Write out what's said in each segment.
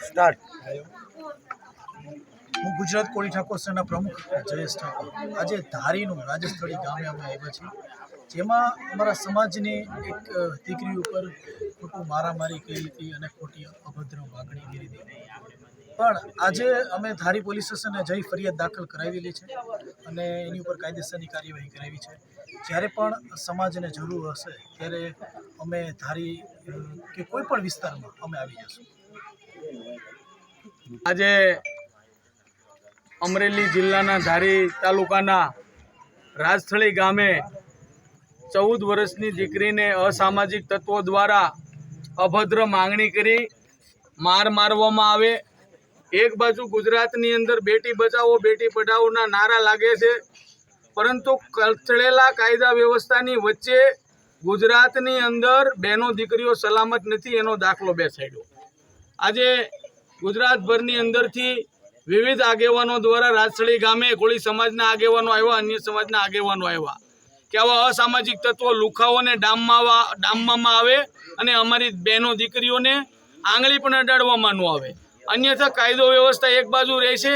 Start. હું ગુજરાત કોળી ઠાકોર સંઘના પ્રમુખ જયેશ ઠાકોર. આજે ધારીનું રાજસ્થળી ગામે અમે આવ્યા છીએ, જેમાં અમારા સમાજની એક દીકરી ઉપર ખોટું મારામારી કરી હતી અને ખોટી અભદ્ર વાગણી કરી હતી. પણ આજે અમે ધારી પોલીસ સ્ટેશને જઈ ફરિયાદ દાખલ કરાવેલી છે અને એની ઉપર કાયદેસરની કાર્યવાહી કરાવી છે. જ્યારે પણ સમાજને જરૂર હશે ત્યારે અમે ધારી કે કોઈ પણ વિસ્તારમાં અમે આવી જઈશું. આજે અમરેલી જિલ્લાના ધારી તાલુકાના રાજસ્થળી ગામે 14 વર્ષની દીકરીને અસામાજિક તત્વો દ્વારા અભદ્ર માંગણી કરી મારવામાં આવે. એક બાજુ ગુજરાતની અંદર બેટી બચાવો બેટી પઢાઓના નારા લાગે છે, પરંતુ કચડેલા કાયદા વ્યવસ્થાની વચ્ચે ગુજરાતની અંદર બહેનો દીકરીઓ સલામત નથી, એનો દાખલો બેસાડ્યો. આજે ગુજરાતભરની અંદરથી વિવિધ આગેવાનો દ્વારા રાજસ્થળી ગામે કોળી સમાજના આગેવાનો આવ્યા, અન્ય સમાજના આગેવાનો આવ્યા કે આવા અસામાજિક તત્વો લુખાઓને ડામવામાં આવે અને અમારી બહેનો દીકરીઓને આંગળી પણ અડાડવામાં ન આવે. અન્યથા કાયદો વ્યવસ્થા એક બાજુ રહેશે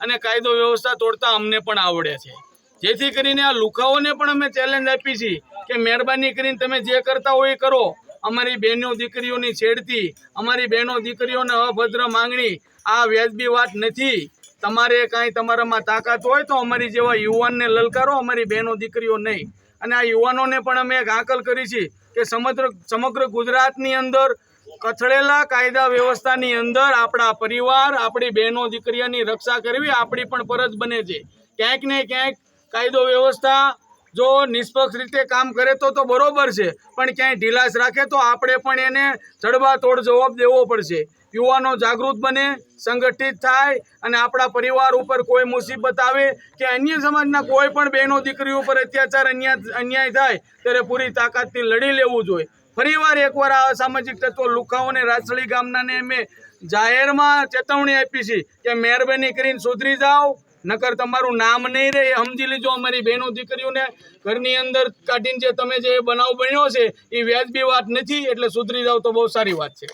અને કાયદો વ્યવસ્થા તોડતા અમને પણ આવડે છે. જેથી કરીને આ લુખાઓને પણ અમે ચેલેન્જ આપી છે કે મહેરબાની કરીને તમે જે કરતા હોય એ કરો. અમારી બહેનો દીકરીઓની છેડતી, અમારી બહેનો દીકરીઓને અભદ્ર માંગણી આ વ્યાજબી વાત નથી. તમારે કાંઈ તમારામાં તાકાત હોય તો અમારી જેવા યુવાનને લલકારો, અમારી બહેનો દીકરીઓ નહીં. અને આ યુવાનોને પણ અમે હાકલ કરી છે કે સમગ્ર ગુજરાતની અંદર કથળેલા કાયદા વ્યવસ્થાની અંદર આપણા પરિવાર, આપણી બહેનો દીકરીઓની રક્ષા કરવી આપણી પણ ફરજ બને છે. ક્યાંક ને ક્યાંક કાયદો વ્યવસ્થા જો નિષ્પક્ષ રીતે કામ કરે તો બરોબર છે, પણ ક્યાંય ઢીલાસ રાખે તો આપણે પણ એને જડબાતોડ જવાબ દેવો પડશે. યુવાનો જાગૃત બને, સંગઠિત થાય અને આપણા પરિવાર ઉપર કોઈ મુસીબત આવે કે અન્ય સમાજના કોઈ પણ બહેનો દીકરીઓ ઉપર અત્યાચાર અન્યાય થાય ત્યારે પૂરી તાકાતથી લડી લેવું જોઈએ. ફરીવાર એકવાર આ અસામાજિક તત્વો લુખાઓને રાજસ્થળી ગામનાને અમે જાહેરમાં ચેતવણી આપી છે કે મહેરબાની કરીને સુધરી જાઓ, નકર તમારું નામ નહીં રહે એ સમજી લીજો. અમારી બહેનો દીકરીઓને ઘરની અંદર કાઢીને જે તમે જે બનાવ બન્યો છે એ વ્યાજબી વાત નથી, એટલે સુધરી જાઓ તો બહુ સારી વાત છે.